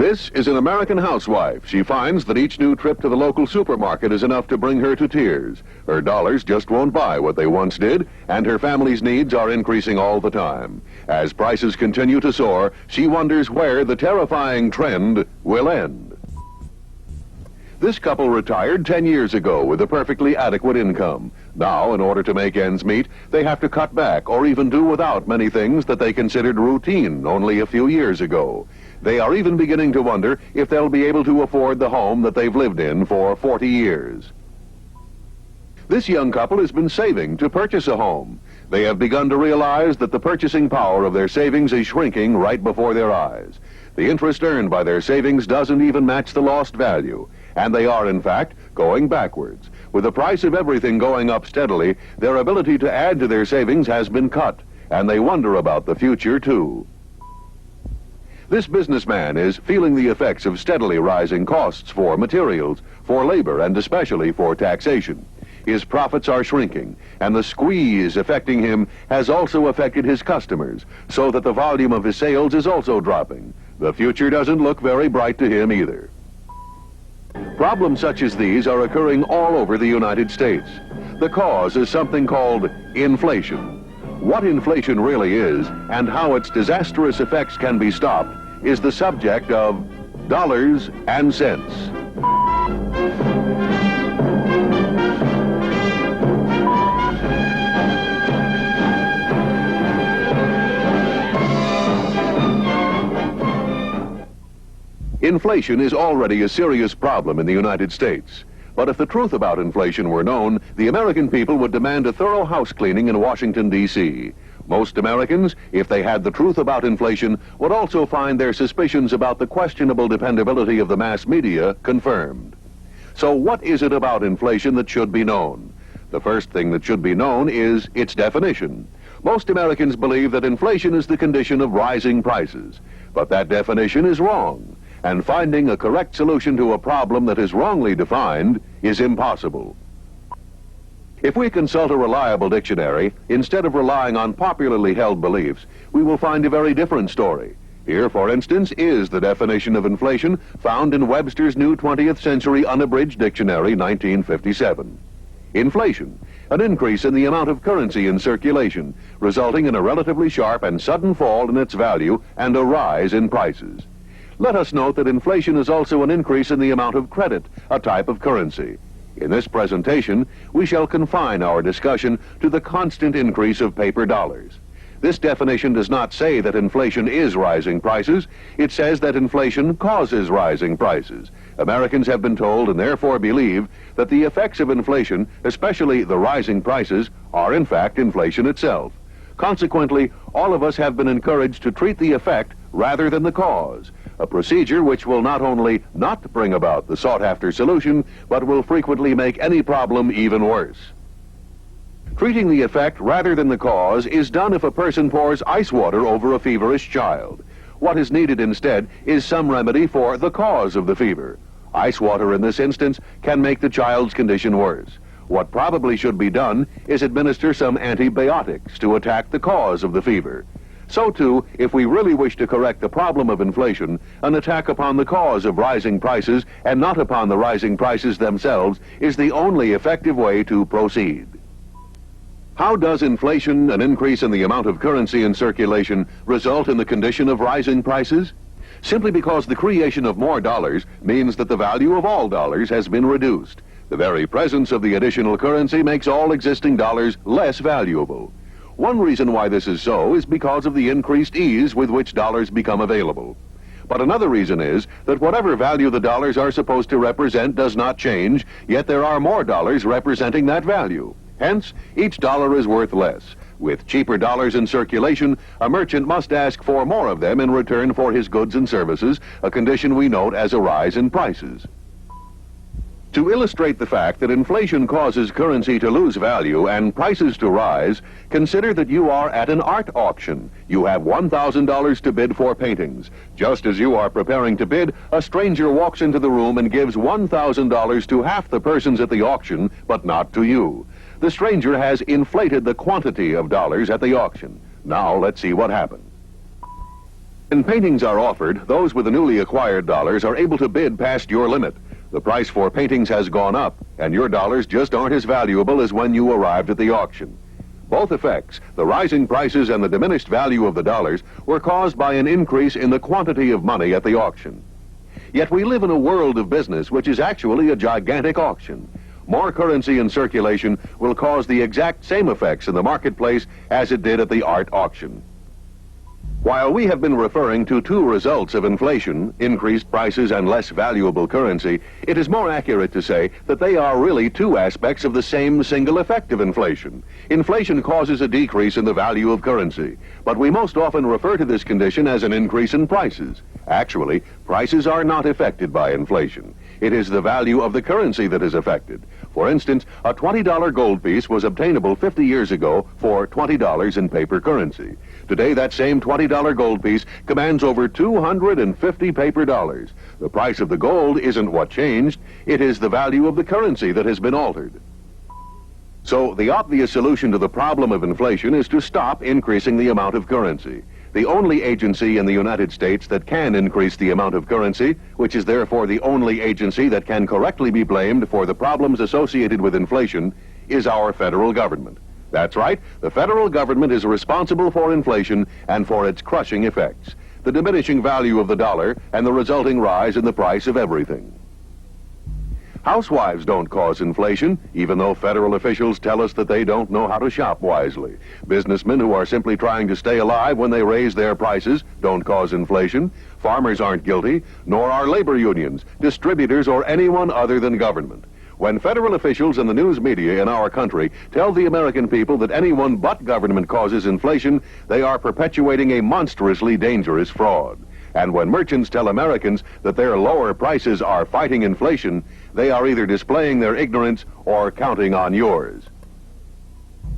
This is an American housewife. She finds that each new trip to the local supermarket is enough to bring her to tears. Her dollars just won't buy what they once did, and her family's needs are increasing all the time. As prices continue to soar, she wonders where the terrifying trend will end. This couple retired 10 years ago with a perfectly adequate income. Now, in order to make ends meet, they have to cut back or even do without many things that they considered routine only a few years ago. They are even beginning to wonder if they'll be able to afford the home that they've lived in for 40 years. This young couple has been saving to purchase a home. They have begun to realize that the purchasing power of their savings is shrinking right before their eyes. The interest earned by their savings doesn't even match the lost value, and they are, in fact, going backwards. With the price of everything going up steadily, their ability to add to their savings has been cut, and they wonder about the future, too. This businessman is feeling the effects of steadily rising costs for materials, for labor, and especially for taxation. His profits are shrinking, and the squeeze affecting him has also affected his customers, so that the volume of his sales is also dropping. The future doesn't look very bright to him either. Problems such as these are occurring all over the United States. The cause is something called inflation. What inflation really is and how its disastrous effects can be stopped is the subject of Dollars and Cents. Inflation is already a serious problem in the United States. But if the truth about inflation were known, the American people would demand a thorough house cleaning in Washington, D.C. Most Americans, if they had the truth about inflation, would also find their suspicions about the questionable dependability of the mass media confirmed. So what is it about inflation that should be known? The first thing that should be known is its definition. Most Americans believe that inflation is the condition of rising prices, but that definition is wrong. And finding a correct solution to a problem that is wrongly defined is impossible. If we consult a reliable dictionary, instead of relying on popularly held beliefs, we will find a very different story. Here, for instance, is the definition of inflation found in Webster's New 20th Century Unabridged Dictionary, 1957. Inflation, an increase in the amount of currency in circulation, resulting in a relatively sharp and sudden fall in its value and a rise in prices. Let us note that inflation is also an increase in the amount of credit, a type of currency. In this presentation, we shall confine our discussion to the constant increase of paper dollars. This definition does not say that inflation is rising prices. It says that inflation causes rising prices. Americans have been told and therefore believe that the effects of inflation, especially the rising prices, are in fact inflation itself. Consequently, all of us have been encouraged to treat the effect rather than the cause, a procedure which will not only not bring about the sought-after solution, but will frequently make any problem even worse. Treating the effect rather than the cause is done if a person pours ice water over a feverish child. What is needed instead is some remedy for the cause of the fever. Ice water in this instance can make the child's condition worse. What probably should be done is administer some antibiotics to attack the cause of the fever. So too, if we really wish to correct the problem of inflation, an attack upon the cause of rising prices and not upon the rising prices themselves is the only effective way to proceed. How does inflation, an increase in the amount of currency in circulation, result in the condition of rising prices? Simply because the creation of more dollars means that the value of all dollars has been reduced. The very presence of the additional currency makes all existing dollars less valuable. One reason why this is so is because of the increased ease with which dollars become available. But another reason is that whatever value the dollars are supposed to represent does not change, yet there are more dollars representing that value. Hence, each dollar is worth less. With cheaper dollars in circulation, a merchant must ask for more of them in return for his goods and services, a condition we note as a rise in prices. To illustrate the fact that inflation causes currency to lose value and prices to rise, consider that you are at an art auction. You have $1,000 to bid for paintings. Just as you are preparing to bid, a stranger walks into the room and gives $1,000 to half the persons at the auction, but not to you. The stranger has inflated the quantity of dollars at the auction. Now let's see what happens. When paintings are offered, those with the newly acquired dollars are able to bid past your limit. The price for paintings has gone up, and your dollars just aren't as valuable as when you arrived at the auction. Both effects, the rising prices and the diminished value of the dollars, were caused by an increase in the quantity of money at the auction. Yet we live in a world of business which is actually a gigantic auction. More currency in circulation will cause the exact same effects in the marketplace as it did at the art auction. While we have been referring to two results of inflation, increased prices and less valuable currency, it is more accurate to say that they are really two aspects of the same single effect of inflation. Inflation causes a decrease in the value of currency, but we most often refer to this condition as an increase in prices. Actually, prices are not affected by inflation. It is the value of the currency that is affected. For instance, a $20 gold piece was obtainable 50 years ago for $20 in paper currency. Today, that same $20 gold piece commands over 250 paper dollars. The price of the gold isn't what changed. It is the value of the currency that has been altered. So, the obvious solution to the problem of inflation is to stop increasing the amount of currency. The only agency in the United States that can increase the amount of currency, which is therefore the only agency that can correctly be blamed for the problems associated with inflation, is our federal government. That's right, the federal government is responsible for inflation and for its crushing effects, the diminishing value of the dollar and the resulting rise in the price of everything. Housewives don't cause inflation, even though federal officials tell us that they don't know how to shop wisely. Businessmen who are simply trying to stay alive when they raise their prices don't cause inflation. Farmers aren't guilty, nor are labor unions, distributors, or anyone other than government. When federal officials and the news media in our country tell the American people that anyone but government causes inflation, they are perpetuating a monstrously dangerous fraud. And when merchants tell Americans that their lower prices are fighting inflation, they are either displaying their ignorance or counting on yours.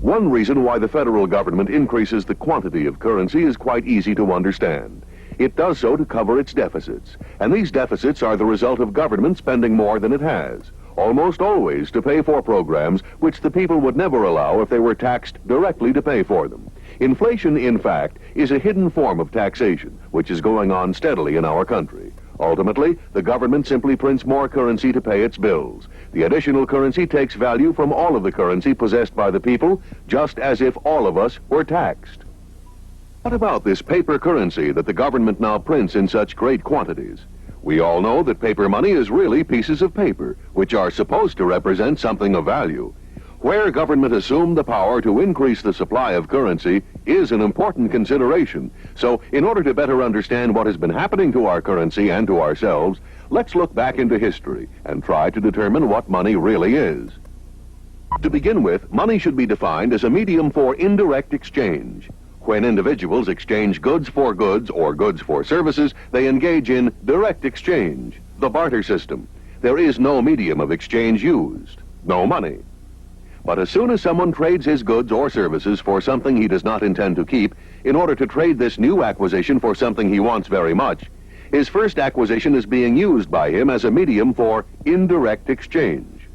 One reason why the federal government increases the quantity of currency is quite easy to understand. It does so to cover its deficits, and these deficits are the result of government spending more than it has, almost always to pay for programs which the people would never allow if they were taxed directly to pay for them. Inflation, in fact, is a hidden form of taxation, which is going on steadily in our country. Ultimately, the government simply prints more currency to pay its bills. The additional currency takes value from all of the currency possessed by the people, just as if all of us were taxed. What about this paper currency that the government now prints in such great quantities? We all know that paper money is really pieces of paper, which are supposed to represent something of value. Where government assumed the power to increase the supply of currency is an important consideration. So, in order to better understand what has been happening to our currency and to ourselves, let's look back into history and try to determine what money really is. To begin with, money should be defined as a medium for indirect exchange. When individuals exchange goods for goods or goods for services, they engage in direct exchange, the barter system. There is no medium of exchange used, no money. But as soon as someone trades his goods or services for something he does not intend to keep, in order to trade this new acquisition for something he wants very much, his first acquisition is being used by him as a medium for indirect exchange.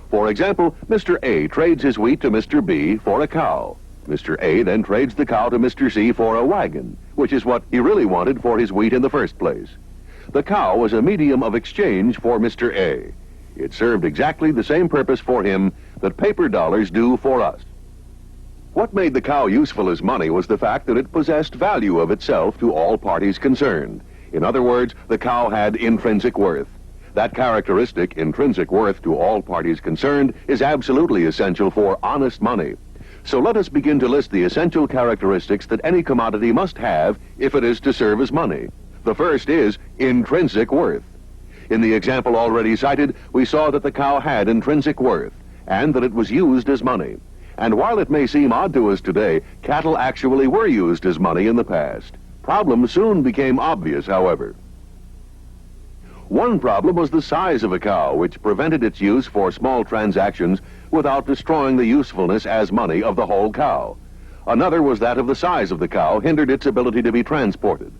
For example, Mr. A trades his wheat to Mr. B for a cow. Mr. A then trades the cow to Mr. C for a wagon, which is what he really wanted for his wheat in the first place. The cow was a medium of exchange for Mr. A. It served exactly the same purpose for him that paper dollars do for us. What made the cow useful as money was the fact that it possessed value of itself to all parties concerned. In other words, the cow had intrinsic worth. That characteristic, intrinsic worth to all parties concerned, is absolutely essential for honest money. So let us begin to list the essential characteristics that any commodity must have if it is to serve as money. The first is intrinsic worth. In the example already cited, we saw that the cow had intrinsic worth, and that it was used as money. And while it may seem odd to us today, cattle actually were used as money in the past. Problems soon became obvious, however. One problem was the size of a cow, which prevented its use for small transactions without destroying the usefulness as money of the whole cow. Another was that of the size of the cow hindered its ability to be transported.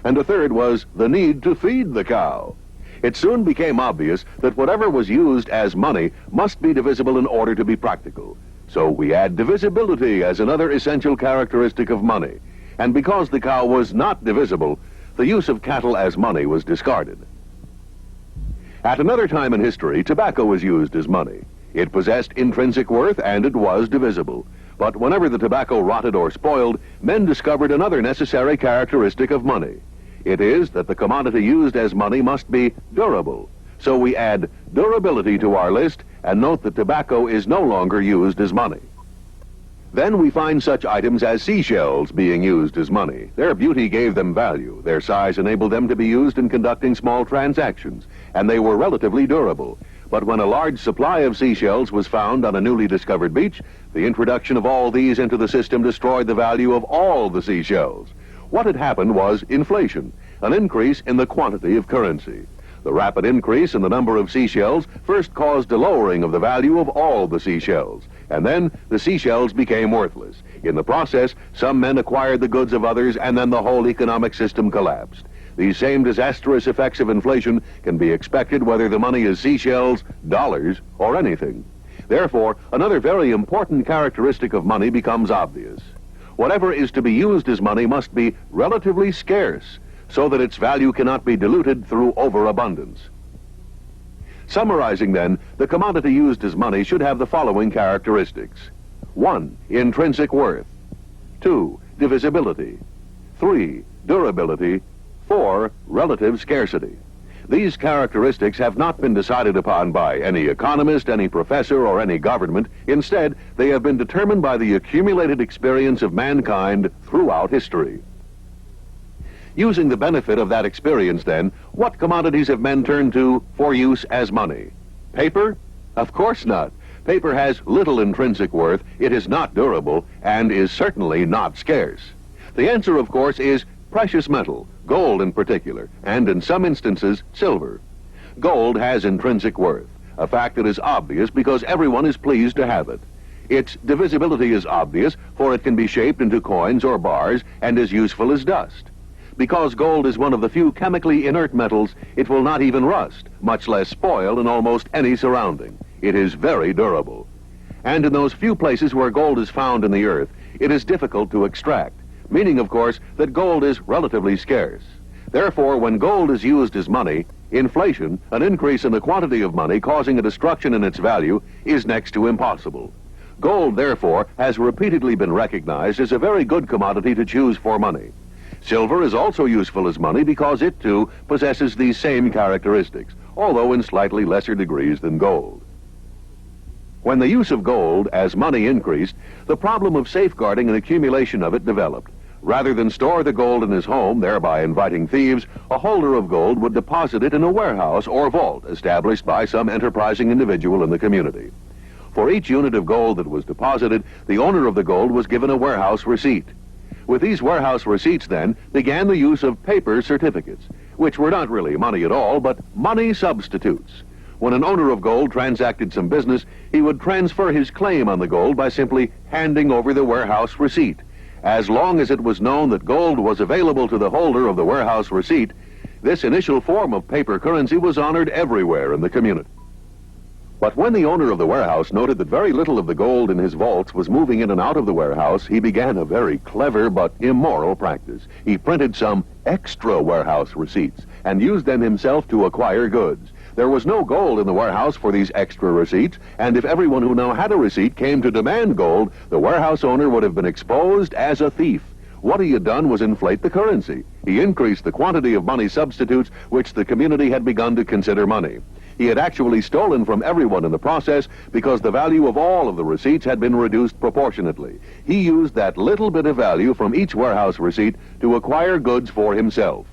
And a third was the need to feed the cow. It soon became obvious that whatever was used as money must be divisible in order to be practical. So we add divisibility as another essential characteristic of money. And because the cow was not divisible, the use of cattle as money was discarded. At another time in history, tobacco was used as money. It possessed intrinsic worth and it was divisible. But whenever the tobacco rotted or spoiled, men discovered another necessary characteristic of money. It is that the commodity used as money must be durable. So we add durability to our list and note that tobacco is no longer used as money. Then we find such items as seashells being used as money. Their beauty gave them value. Their size enabled them to be used in conducting small transactions, and they were relatively durable. But when a large supply of seashells was found on a newly discovered beach, the introduction of all these into the system destroyed the value of all the seashells. What had happened was inflation, an increase in the quantity of currency. The rapid increase in the number of seashells first caused a lowering of the value of all the seashells, and then the seashells became worthless. In the process, some men acquired the goods of others, and then the whole economic system collapsed. These same disastrous effects of inflation can be expected whether the money is seashells, dollars, or anything. Therefore, another very important characteristic of money becomes obvious. Whatever is to be used as money must be relatively scarce, so that its value cannot be diluted through overabundance. Summarizing then, the commodity used as money should have the following characteristics. 1. Intrinsic worth. 2. Divisibility. 3. Durability. 4. Relative scarcity. These characteristics have not been decided upon by any economist, any professor, or any government. Instead, they have been determined by the accumulated experience of mankind throughout history. Using the benefit of that experience, then, what commodities have men turned to for use as money? Paper? Of course not. Paper has little intrinsic worth, it is not durable, and is certainly not scarce. The answer, of course, is precious metal, gold in particular, and in some instances, silver. Gold has intrinsic worth, a fact that is obvious because everyone is pleased to have it. Its divisibility is obvious, for it can be shaped into coins or bars and is useful as dust. Because gold is one of the few chemically inert metals, it will not even rust, much less spoil in almost any surrounding. It is very durable. And in those few places where gold is found in the earth, it is difficult to extract, meaning, of course, that gold is relatively scarce. Therefore, when gold is used as money, inflation, an increase in the quantity of money causing a destruction in its value, is next to impossible. Gold, therefore, has repeatedly been recognized as a very good commodity to choose for money. Silver is also useful as money because it, too, possesses these same characteristics, although in slightly lesser degrees than gold. When the use of gold as money increased, the problem of safeguarding an accumulation of it developed. Rather than store the gold in his home, thereby inviting thieves, a holder of gold would deposit it in a warehouse or vault established by some enterprising individual in the community. For each unit of gold that was deposited, the owner of the gold was given a warehouse receipt. With these warehouse receipts, then, began the use of paper certificates, which were not really money at all, but money substitutes. When an owner of gold transacted some business, he would transfer his claim on the gold by simply handing over the warehouse receipt. As long as it was known that gold was available to the holder of the warehouse receipt, this initial form of paper currency was honored everywhere in the community. But when the owner of the warehouse noted that very little of the gold in his vaults was moving in and out of the warehouse, he began a very clever but immoral practice. He printed some extra warehouse receipts and used them himself to acquire goods. There was no gold in the warehouse for these extra receipts, and if everyone who now had a receipt came to demand gold, the warehouse owner would have been exposed as a thief. What he had done was inflate the currency. He increased the quantity of money substitutes which the community had begun to consider money. He had actually stolen from everyone in the process because the value of all of the receipts had been reduced proportionately. He used that little bit of value from each warehouse receipt to acquire goods for himself.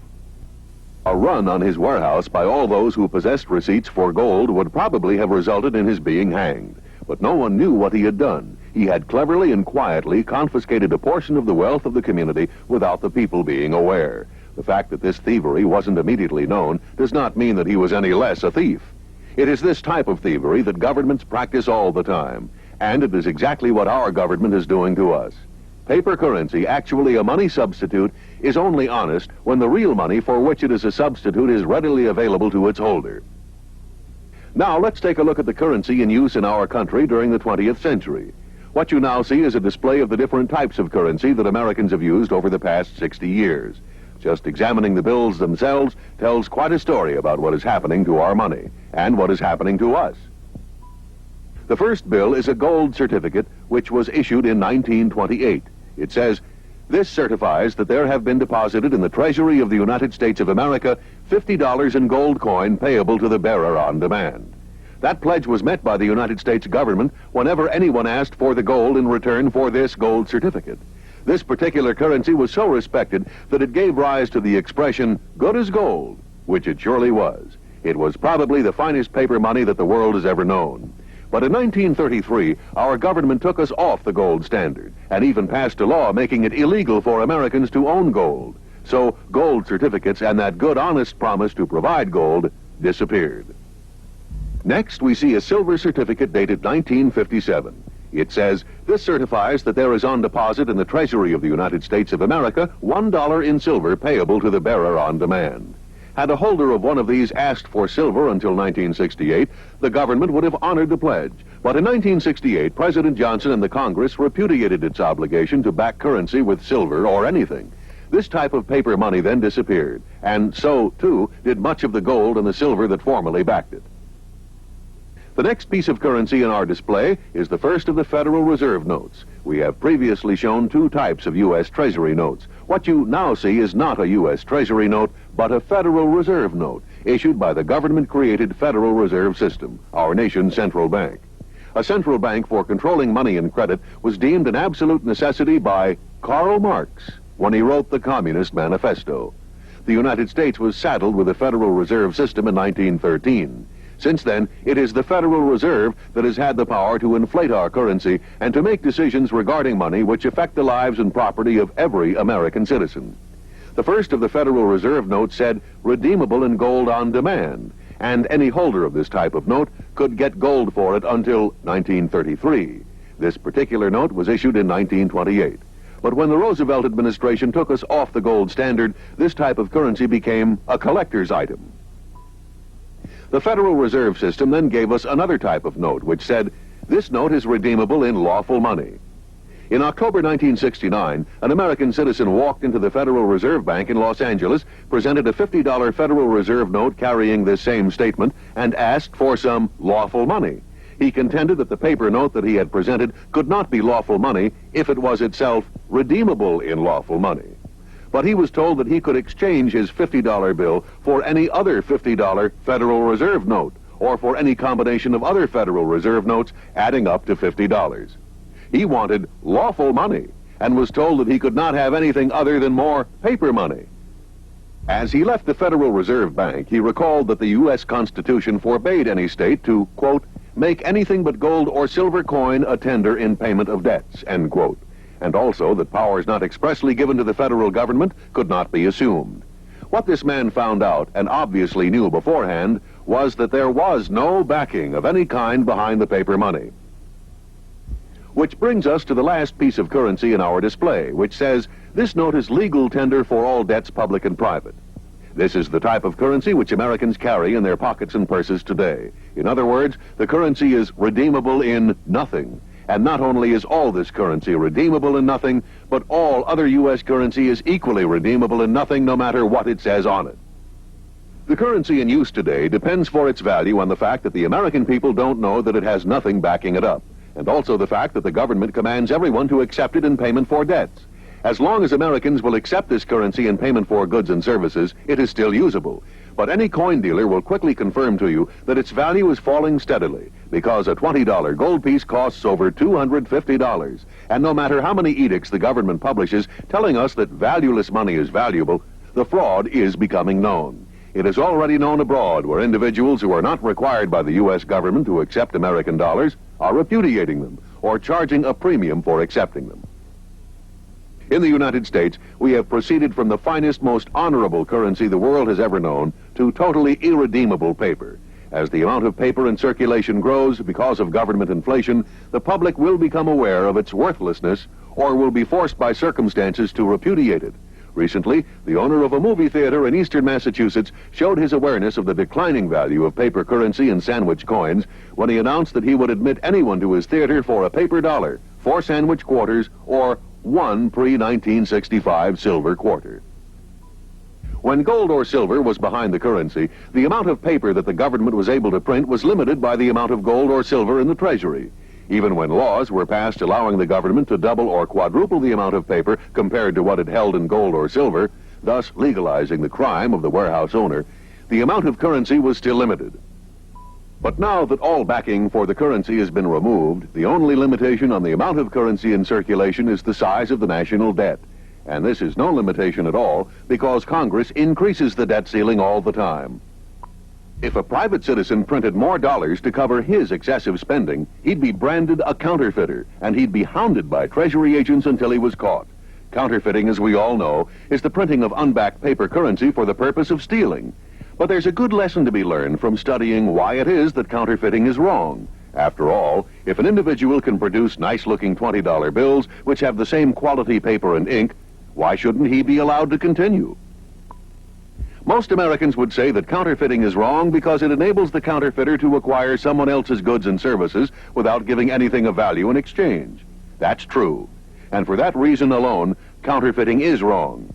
A run on his warehouse by all those who possessed receipts for gold would probably have resulted in his being hanged. But no one knew what he had done. He had cleverly and quietly confiscated a portion of the wealth of the community without the people being aware. The fact that this thievery wasn't immediately known does not mean that he was any less a thief. It is this type of thievery that governments practice all the time, and it is exactly what our government is doing to us. Paper currency, actually a money substitute, is only honest when the real money for which it is a substitute is readily available to its holder. Now let's take a look at the currency in use in our country during the 20th century. What you now see is a display of the different types of currency that Americans have used over the past 60 years. Just examining the bills themselves tells quite a story about what is happening to our money and what is happening to us. The first bill is a gold certificate which was issued in 1928. It says, "This certifies that there have been deposited in the Treasury of the United States of America $50 in gold coin payable to the bearer on demand." That pledge was met by the United States government whenever anyone asked for the gold in return for this gold certificate. This particular currency was so respected that it gave rise to the expression, "good as gold," which it surely was. It was probably the finest paper money that the world has ever known. But in 1933, our government took us off the gold standard and even passed a law making it illegal for Americans to own gold. So gold certificates and that good, honest promise to provide gold disappeared. Next, we see a silver certificate dated 1957. It says, "This certifies that there is on deposit in the Treasury of the United States of America $1 in silver payable to the bearer on demand." Had a holder of one of these asked for silver until 1968, the government would have honored the pledge. But in 1968, President Johnson and the Congress repudiated its obligation to back currency with silver or anything. This type of paper money then disappeared, and so, too, did much of the gold and the silver that formerly backed it. The next piece of currency in our display is the first of the Federal Reserve notes. We have previously shown two types of U.S. Treasury notes. What you now see is not a U.S. Treasury note, but a Federal Reserve note, issued by the government-created Federal Reserve System, our nation's central bank. A central bank for controlling money and credit was deemed an absolute necessity by Karl Marx when he wrote the Communist Manifesto. The United States was saddled with the Federal Reserve System in 1913. Since then, it is the Federal Reserve that has had the power to inflate our currency and to make decisions regarding money which affect the lives and property of every American citizen. The first of the Federal Reserve notes said, "redeemable in gold on demand," and any holder of this type of note could get gold for it until 1933. This particular note was issued in 1928. But when the Roosevelt administration took us off the gold standard, this type of currency became a collector's item. The Federal Reserve System then gave us another type of note, which said, "This note is redeemable in lawful money." In October 1969, an American citizen walked into the Federal Reserve Bank in Los Angeles, presented a $50 Federal Reserve note carrying this same statement, and asked for some lawful money. He contended that the paper note that he had presented could not be lawful money if it was itself redeemable in lawful money. But he was told that he could exchange his $50 bill for any other $50 Federal Reserve note, or for any combination of other Federal Reserve notes adding up to $50. He wanted lawful money, and was told that he could not have anything other than more paper money. As he left the Federal Reserve Bank, he recalled that the U.S. Constitution forbade any state to, quote, "make anything but gold or silver coin a tender in payment of debts," end quote. And also that powers not expressly given to the federal government could not be assumed. What this man found out, and obviously knew beforehand, was that there was no backing of any kind behind the paper money. Which brings us to the last piece of currency in our display, which says, "This note is legal tender for all debts, public and private." This is the type of currency which Americans carry in their pockets and purses today. In other words, the currency is redeemable in nothing. And not only is all this currency redeemable in nothing, but all other U.S. currency is equally redeemable in nothing, no matter what it says on it. The currency in use today depends for its value on the fact that the American people don't know that it has nothing backing it up, and also the fact that the government commands everyone to accept it in payment for debts. As long as Americans will accept this currency in payment for goods and services, it is still usable. But any coin dealer will quickly confirm to you that its value is falling steadily, because a $20 gold piece costs over $250. And no matter how many edicts the government publishes telling us that valueless money is valuable, the fraud is becoming known. It is already known abroad where individuals who are not required by the U.S. government to accept American dollars are repudiating them or charging a premium for accepting them. In the United States, we have proceeded from the finest, most honorable currency the world has ever known to totally irredeemable paper. As the amount of paper in circulation grows because of government inflation, the public will become aware of its worthlessness or will be forced by circumstances to repudiate it. Recently, the owner of a movie theater in eastern Massachusetts showed his awareness of the declining value of paper currency and sandwich coins when he announced that he would admit anyone to his theater for a paper dollar, 4 sandwich quarters, or 1 pre-1965 silver quarter. When gold or silver was behind the currency, the amount of paper that the government was able to print was limited by the amount of gold or silver in the treasury. Even when laws were passed allowing the government to double or quadruple the amount of paper compared to what it held in gold or silver, thus legalizing the crime of the warehouse owner, the amount of currency was still limited. But now that all backing for the currency has been removed, the only limitation on the amount of currency in circulation is the size of the national debt. And this is no limitation at all because Congress increases the debt ceiling all the time. If a private citizen printed more dollars to cover his excessive spending, he'd be branded a counterfeiter, and he'd be hounded by Treasury agents until he was caught. Counterfeiting, as we all know, is the printing of unbacked paper currency for the purpose of stealing. But there's a good lesson to be learned from studying why it is that counterfeiting is wrong. After all, if an individual can produce nice-looking $20 bills which have the same quality paper and ink, why shouldn't he be allowed to continue? Most Americans would say that counterfeiting is wrong because it enables the counterfeiter to acquire someone else's goods and services without giving anything of value in exchange. That's true. And for that reason alone, counterfeiting is wrong.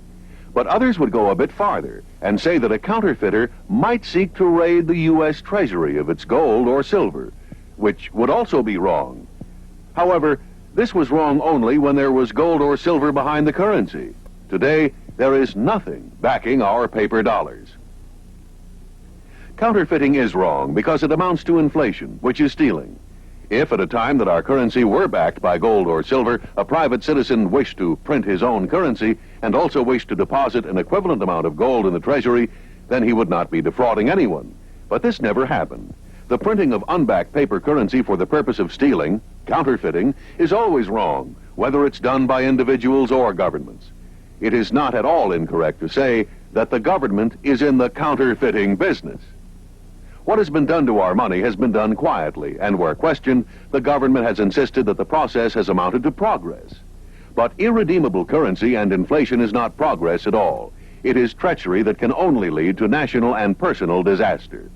But others would go a bit farther and say that a counterfeiter might seek to raid the U.S. Treasury of its gold or silver, which would also be wrong. However, this was wrong only when there was gold or silver behind the currency. Today, there is nothing backing our paper dollars. Counterfeiting is wrong because it amounts to inflation, which is stealing. If at a time that our currency were backed by gold or silver, a private citizen wished to print his own currency and also wished to deposit an equivalent amount of gold in the treasury, then he would not be defrauding anyone. But this never happened. The printing of unbacked paper currency for the purpose of stealing, counterfeiting, is always wrong, whether it's done by individuals or governments. It is not at all incorrect to say that the government is in the counterfeiting business. What has been done to our money has been done quietly, and where questioned, the government has insisted that the process has amounted to progress. But irredeemable currency and inflation is not progress at all. It is treachery that can only lead to national and personal disaster.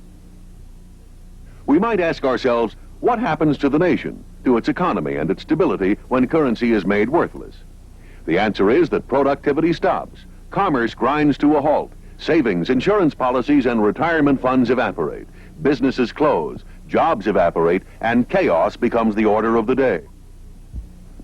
We might ask ourselves, what happens to the nation, to its economy and its stability when currency is made worthless? The answer is that productivity stops, commerce grinds to a halt, savings, insurance policies, and retirement funds evaporate, businesses close, jobs evaporate, and chaos becomes the order of the day.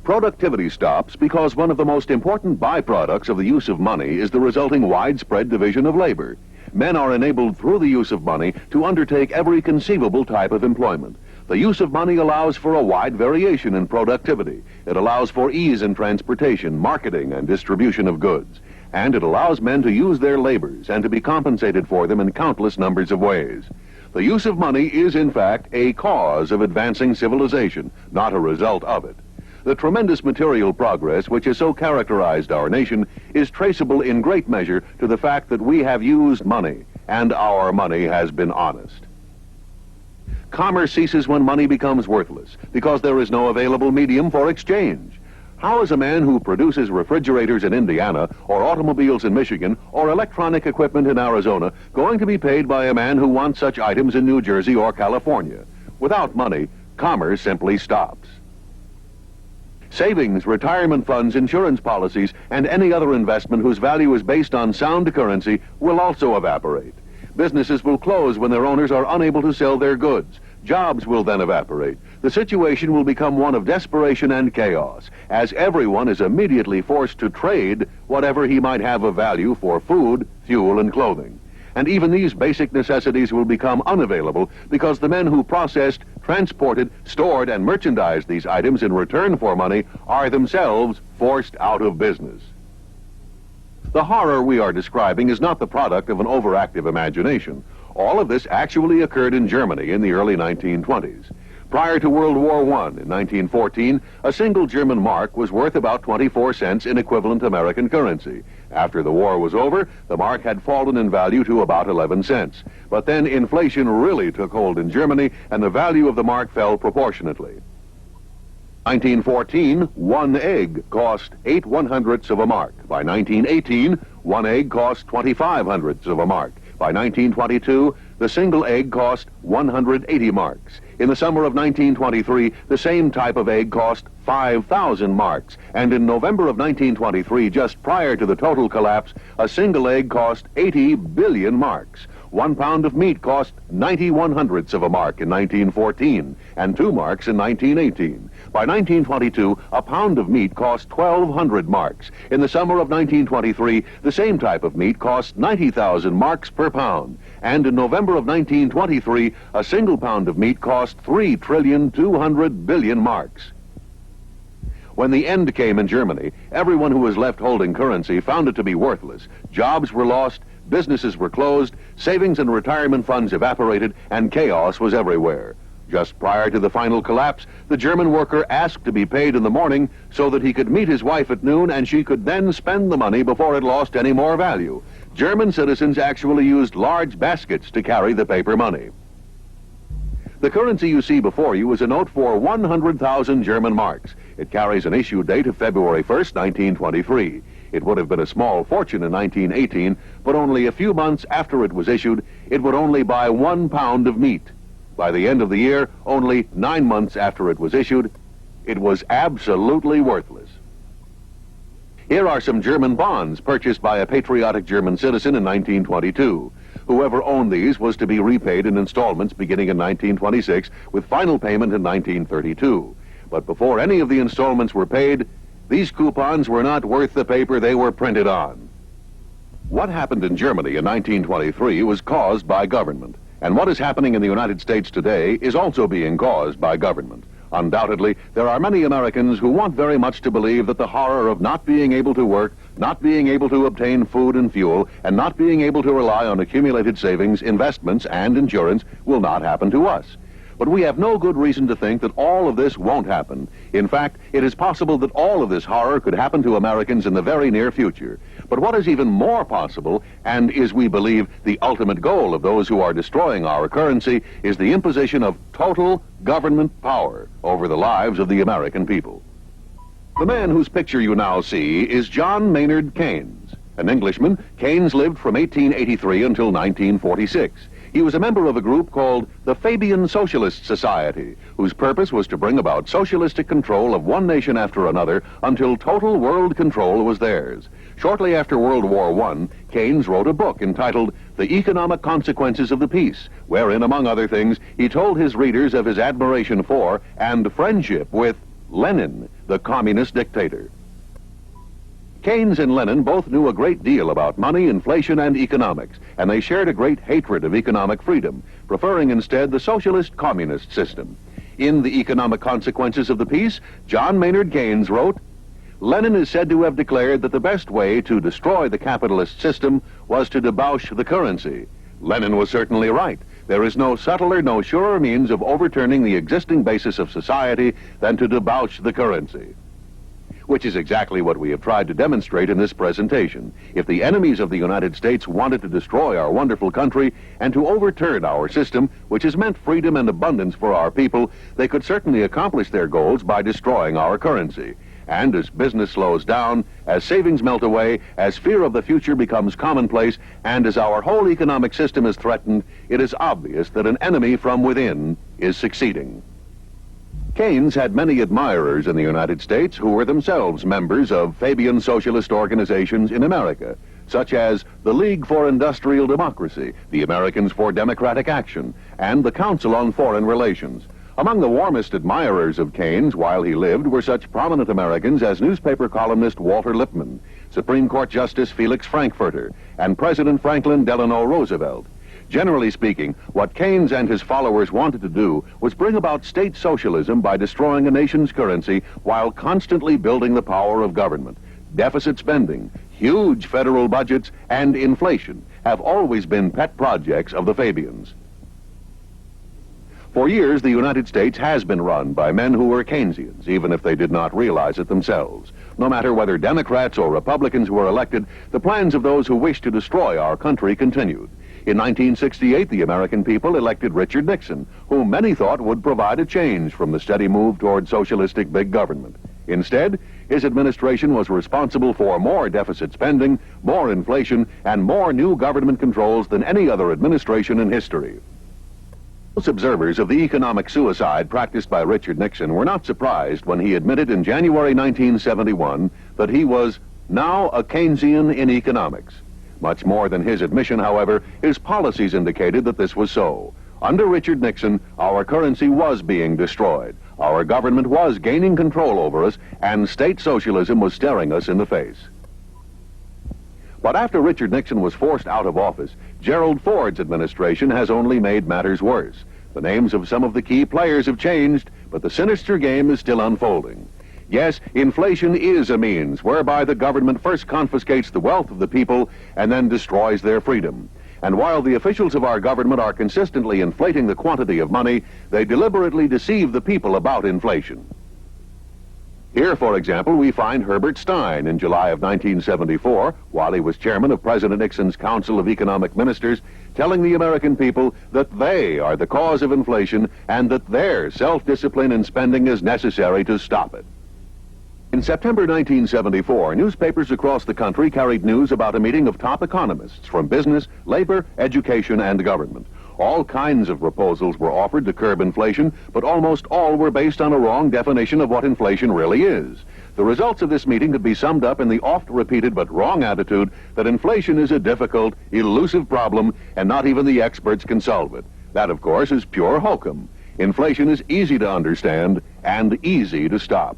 Productivity stops because one of the most important byproducts of the use of money is the resulting widespread division of labor. Men are enabled through the use of money to undertake every conceivable type of employment. The use of money allows for a wide variation in productivity. It allows for ease in transportation, marketing, and distribution of goods. And it allows men to use their labors and to be compensated for them in countless numbers of ways. The use of money is, in fact, a cause of advancing civilization, not a result of it. The tremendous material progress which has so characterized our nation is traceable in great measure to the fact that we have used money, and our money has been honest. Commerce ceases when money becomes worthless, because there is no available medium for exchange. How is a man who produces refrigerators in Indiana, or automobiles in Michigan, or electronic equipment in Arizona, going to be paid by a man who wants such items in New Jersey or California? Without money, commerce simply stops. Savings, retirement funds, insurance policies, and any other investment whose value is based on sound currency will also evaporate. Businesses will close when their owners are unable to sell their goods. Jobs will then evaporate. The situation will become one of desperation and chaos, as everyone is immediately forced to trade whatever he might have of value for food, fuel, and clothing. And even these basic necessities will become unavailable because the men who processed, transported, stored, and merchandised these items in return for money are themselves forced out of business. The horror we are describing is not the product of an overactive imagination. All of this actually occurred in Germany in the early 1920s. Prior to World War I, in 1914, a single German mark was worth about 24 cents in equivalent American currency. After the war was over, the mark had fallen in value to about 11 cents. But then inflation really took hold in Germany, and the value of the mark fell proportionately. 1914, one egg cost 8/100ths of a mark. By 1918, one egg cost 25/100ths of a mark. By 1922, the single egg cost 180 marks. In the summer of 1923, the same type of egg cost 5,000 marks. And in November of 1923, just prior to the total collapse, a single egg cost 80 billion marks. 1 pound of meat cost 90/100ths of a mark in 1914, and 2 marks in 1918. By 1922, a pound of meat cost 1,200 marks. In the summer of 1923, the same type of meat cost 90,000 marks per pound. And in November of 1923, a single pound of meat cost 3,200 billion marks. When the end came in Germany, everyone who was left holding currency found it to be worthless. Jobs were lost, businesses were closed, savings and retirement funds evaporated, and chaos was everywhere. Just prior to the final collapse, the German worker asked to be paid in the morning so that he could meet his wife at noon and she could then spend the money before it lost any more value. German citizens actually used large baskets to carry the paper money. The currency you see before you is a note for 100,000 German marks. It carries an issue date of February 1st, 1923. It would have been a small fortune in 1918, but only a few months after it was issued, it would only buy 1 pound of meat. By the end of the year, only 9 months after it was issued, it was absolutely worthless. Here are some German bonds purchased by a patriotic German citizen in 1922. Whoever owned these was to be repaid in installments beginning in 1926, with final payment in 1932. But before any of the installments were paid, these coupons were not worth the paper they were printed on. What happened in Germany in 1923 was caused by government, and what is happening in the United States today is also being caused by government. Undoubtedly, there are many Americans who want very much to believe that the horror of not being able to work, not being able to obtain food and fuel, and not being able to rely on accumulated savings, investments, and insurance will not happen to us. But we have no good reason to think that all of this won't happen. In fact, it is possible that all of this horror could happen to Americans in the very near future. But what is even more possible, and is, we believe, the ultimate goal of those who are destroying our currency, is the imposition of total government power over the lives of the American people. The man whose picture you now see is John Maynard Keynes. An Englishman, Keynes lived from 1883 until 1946. He was a member of a group called the Fabian Socialist Society, whose purpose was to bring about socialistic control of one nation after another until total world control was theirs. Shortly after World War I, Keynes wrote a book entitled The Economic Consequences of the Peace, wherein, among other things, he told his readers of his admiration for and friendship with Lenin, the communist dictator. Keynes and Lenin both knew a great deal about money, inflation, and economics, and they shared a great hatred of economic freedom, preferring instead the socialist communist system. In The Economic Consequences of the Peace, John Maynard Keynes wrote, Lenin is said to have declared that the best way to destroy the capitalist system was to debauch the currency. Lenin was certainly right. There is no subtler, no surer means of overturning the existing basis of society than to debauch the currency. Which is exactly what we have tried to demonstrate in this presentation. If the enemies of the United States wanted to destroy our wonderful country and to overturn our system, which has meant freedom and abundance for our people, they could certainly accomplish their goals by destroying our currency. And as business slows down, as savings melt away, as fear of the future becomes commonplace, and as our whole economic system is threatened, it is obvious that an enemy from within is succeeding. Keynes had many admirers in the United States who were themselves members of Fabian socialist organizations in America, such as the League for Industrial Democracy, the Americans for Democratic Action, and the Council on Foreign Relations. Among the warmest admirers of Keynes while he lived were such prominent Americans as newspaper columnist Walter Lippmann, Supreme Court Justice Felix Frankfurter, and President Franklin Delano Roosevelt. Generally speaking, what Keynes and his followers wanted to do was bring about state socialism by destroying a nation's currency while constantly building the power of government. Deficit spending, huge federal budgets, and inflation have always been pet projects of the Fabians. For years, the United States has been run by men who were Keynesians, even if they did not realize it themselves. No matter whether Democrats or Republicans were elected, the plans of those who wished to destroy our country continued. In 1968, the American people elected Richard Nixon, whom many thought would provide a change from the steady move toward socialistic big government. Instead, his administration was responsible for more deficit spending, more inflation, and more new government controls than any other administration in history. Most observers of the economic suicide practiced by Richard Nixon were not surprised when he admitted in January 1971 that he was now a Keynesian in economics. Much more than his admission, however, his policies indicated that this was so. Under Richard Nixon, our currency was being destroyed. Our government was gaining control over us, and state socialism was staring us in the face. But after Richard Nixon was forced out of office, Gerald Ford's administration has only made matters worse. The names of some of the key players have changed, but the sinister game is still unfolding. Yes, inflation is a means whereby the government first confiscates the wealth of the people and then destroys their freedom. And while the officials of our government are consistently inflating the quantity of money, they deliberately deceive the people about inflation. Here, for example, we find Herbert Stein in July of 1974, while he was chairman of President Nixon's Council of Economic Ministers, telling the American people that they are the cause of inflation and that their self-discipline in spending is necessary to stop it. In September 1974, newspapers across the country carried news about a meeting of top economists from business, labor, education, and government. All kinds of proposals were offered to curb inflation, but almost all were based on a wrong definition of what inflation really is. The results of this meeting could be summed up in the oft-repeated but wrong attitude that inflation is a difficult, elusive problem and not even the experts can solve it. That, of course, is pure hokum. Inflation is easy to understand and easy to stop.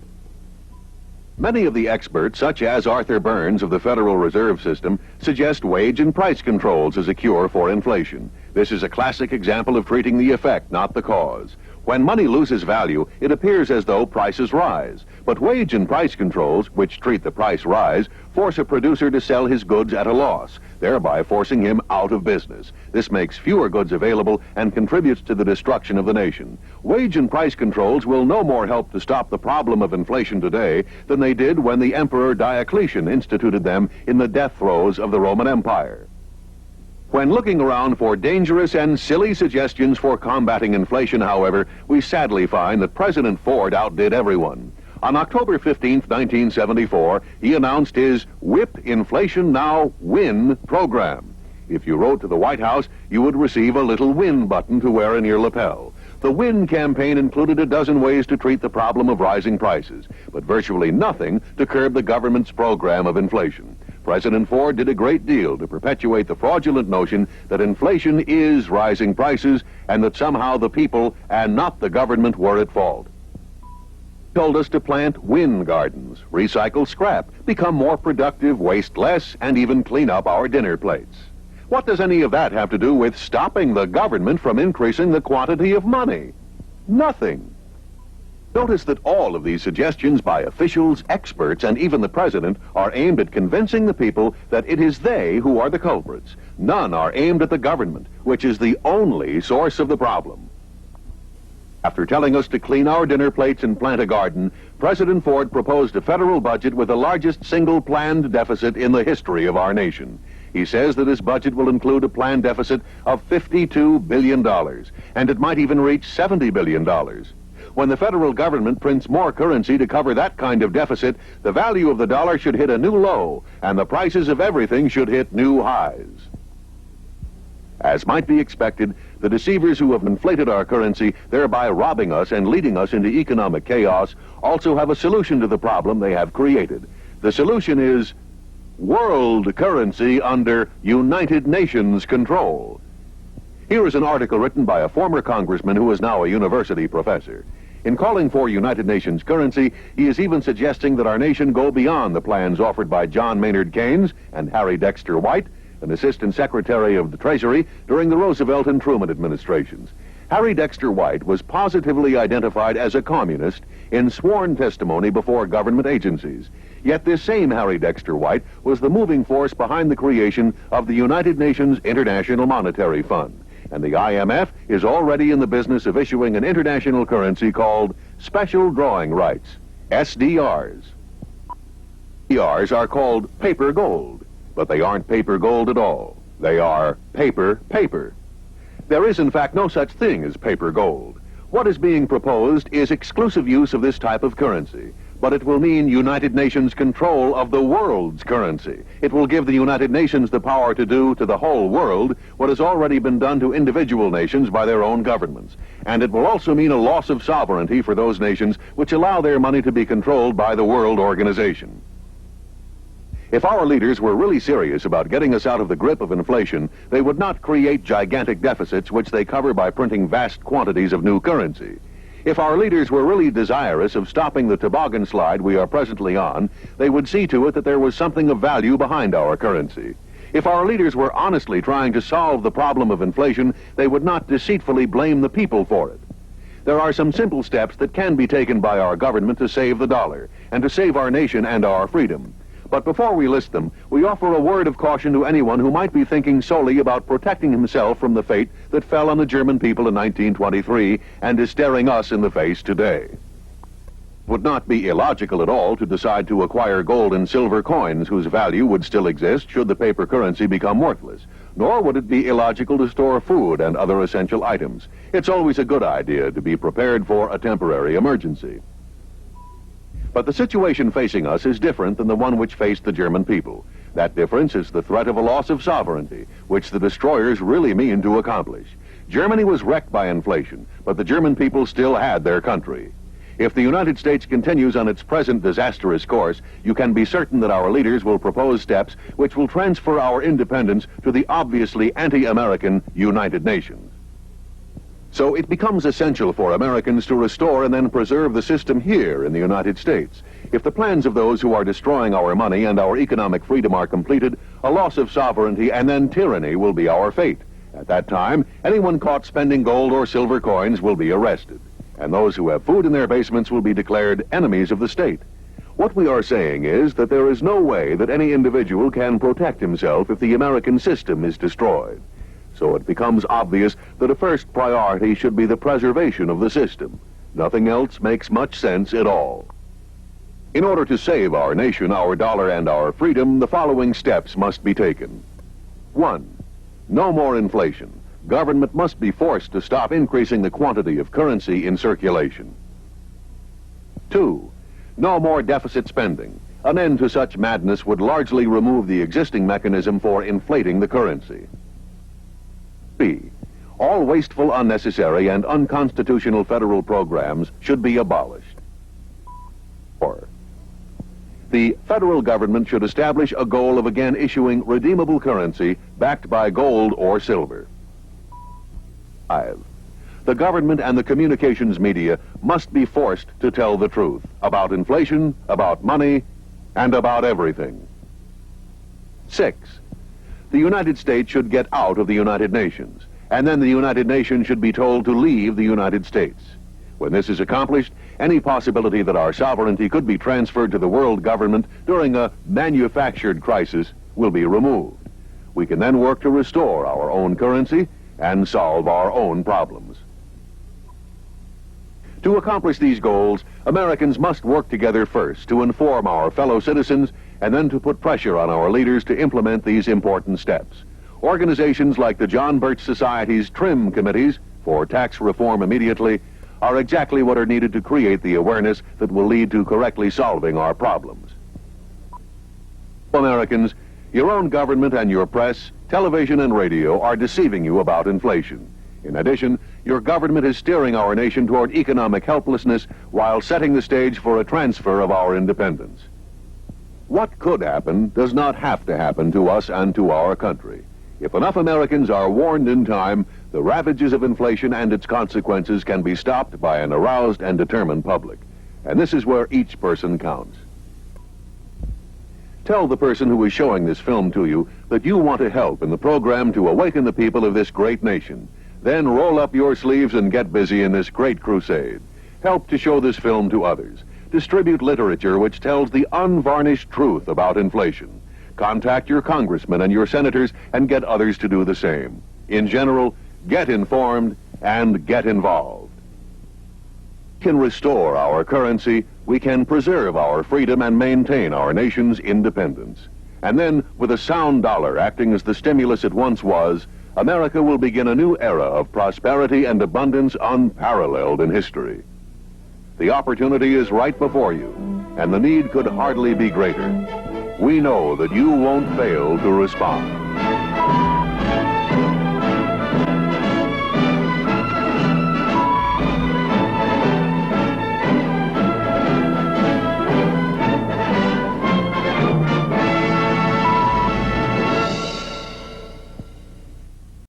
Many of the experts, such as Arthur Burns of the Federal Reserve System, suggest wage and price controls as a cure for inflation. This is a classic example of treating the effect, not the cause. When money loses value, it appears as though prices rise. But wage and price controls, which treat the price rise, force a producer to sell his goods at a loss, thereby forcing him out of business. This makes fewer goods available and contributes to the destruction of the nation. Wage and price controls will no more help to stop the problem of inflation today than they did when the Emperor Diocletian instituted them in the death throes of the Roman Empire. When looking around for dangerous and silly suggestions for combating inflation, however, we sadly find that President Ford outdid everyone. On October 15, 1974, he announced his Whip Inflation Now Win program. If you wrote to the White House, you would receive a little win button to wear in your lapel. The WIN campaign included a dozen ways to treat the problem of rising prices, but virtually nothing to curb the government's program of inflation. President Ford did a great deal to perpetuate the fraudulent notion that inflation is rising prices and that somehow the people and not the government were at fault. He told us to plant WIN gardens, recycle scrap, become more productive, waste less, and even clean up our dinner plates. What does any of that have to do with stopping the government from increasing the quantity of money? Nothing. Notice that all of these suggestions by officials, experts, and even the president are aimed at convincing the people that it is they who are the culprits. None are aimed at the government, which is the only source of the problem. After telling us to clean our dinner plates and plant a garden, President Ford proposed a federal budget with the largest single planned deficit in the history of our nation. He says that his budget will include a planned deficit of $52 billion, and it might even reach $70 billion. When the federal government prints more currency to cover that kind of deficit, the value of the dollar should hit a new low, and the prices of everything should hit new highs. As might be expected, the deceivers who have inflated our currency, thereby robbing us and leading us into economic chaos, also have a solution to the problem they have created. The solution is world currency under United Nations control. Here is an article written by a former congressman who is now a university professor. In calling for United Nations currency, he is even suggesting that our nation go beyond the plans offered by John Maynard Keynes and Harry Dexter White, an assistant secretary of the Treasury during the Roosevelt and Truman administrations. Harry Dexter White was positively identified as a communist in sworn testimony before government agencies. Yet this same Harry Dexter White was the moving force behind the creation of the United Nations International Monetary Fund. And the IMF is already in the business of issuing an international currency called Special Drawing Rights, SDRs. SDRs are called paper gold, but they aren't paper gold at all. They are paper. There is, in fact, no such thing as paper gold. What is being proposed is exclusive use of this type of currency. but it will mean United Nations control of the world's currency. It will give the United Nations the power to do to the whole world what has already been done to individual nations by their own governments. And it will also mean a loss of sovereignty for those nations which allow their money to be controlled by the World Organization. If our leaders were really serious about getting us out of the grip of inflation, they would not create gigantic deficits which they cover by printing vast quantities of new currency. If our leaders were really desirous of stopping the toboggan slide we are presently on, they would see to it that there was something of value behind our currency. If our leaders were honestly trying to solve the problem of inflation, they would not deceitfully blame the people for it. There are some simple steps that can be taken by our government to save the dollar, and to save our nation and our freedom. But before we list them, we offer a word of caution to anyone who might be thinking solely about protecting himself from the fate that fell on the German people in 1923 and is staring us in the face today. It would not be illogical at all to decide to acquire gold and silver coins whose value would still exist should the paper currency become worthless. Nor would it be illogical to store food and other essential items. It's always a good idea to be prepared for a temporary emergency. But the situation facing us is different than the one which faced the German people. That difference is the threat of a loss of sovereignty, which the destroyers really mean to accomplish. Germany was wrecked by inflation, but the German people still had their country. If the United States continues on its present disastrous course, you can be certain that our leaders will propose steps which will transfer our independence to the obviously anti-American United Nations. So it becomes essential for Americans to restore and then preserve the system here in the United States. If the plans of those who are destroying our money and our economic freedom are completed, a loss of sovereignty and then tyranny will be our fate. At that time, anyone caught spending gold or silver coins will be arrested, and those who have food in their basements will be declared enemies of the state. What we are saying is that there is no way that any individual can protect himself if the American system is destroyed. So it becomes obvious that a first priority should be the preservation of the system. Nothing else makes much sense at all. In order to save our nation, our dollar, and our freedom, the following steps must be taken. 1. No more inflation. Government must be forced to stop increasing the quantity of currency in circulation. 2. No more deficit spending. An end to such madness would largely remove the existing mechanism for inflating the currency. 3. All wasteful, unnecessary, and unconstitutional federal programs should be abolished. 4. The federal government should establish a goal of again issuing redeemable currency backed by gold or silver. 5. The government and the communications media must be forced to tell the truth about inflation, about money, and about everything. 6. The United States should get out of the United Nations, and then the United Nations should be told to leave the United States. When this is accomplished, any possibility that our sovereignty could be transferred to the world government during a manufactured crisis will be removed. We can then work to restore our own currency and solve our own problems. To accomplish these goals, Americans must work together first to inform our fellow citizens and then to put pressure on our leaders to implement these important steps. Organizations like the John Birch Society's TRIM committees for tax reform immediately are exactly what are needed to create the awareness that will lead to correctly solving our problems. Americans, your own government and your press, television and radio are deceiving you about inflation. In addition, your government is steering our nation toward economic helplessness while setting the stage for a transfer of our independence. What could happen does not have to happen to us and to our country. If enough Americans are warned in time, the ravages of inflation and its consequences can be stopped by an aroused and determined public. And this is where each person counts. Tell the person who is showing this film to you that you want to help in the program to awaken the people of this great nation. Then roll up your sleeves and get busy in this great crusade. Help to show this film to others. Distribute literature which tells the unvarnished truth about inflation. Contact your congressmen and your senators and get others to do the same. In general, get informed and get involved. We can restore our currency, we can preserve our freedom and maintain our nation's independence. And then, with a sound dollar acting as the stimulus it once was, America will begin a new era of prosperity and abundance unparalleled in history. The opportunity is right before you. and the need could hardly be greater. We know that you won't fail to respond.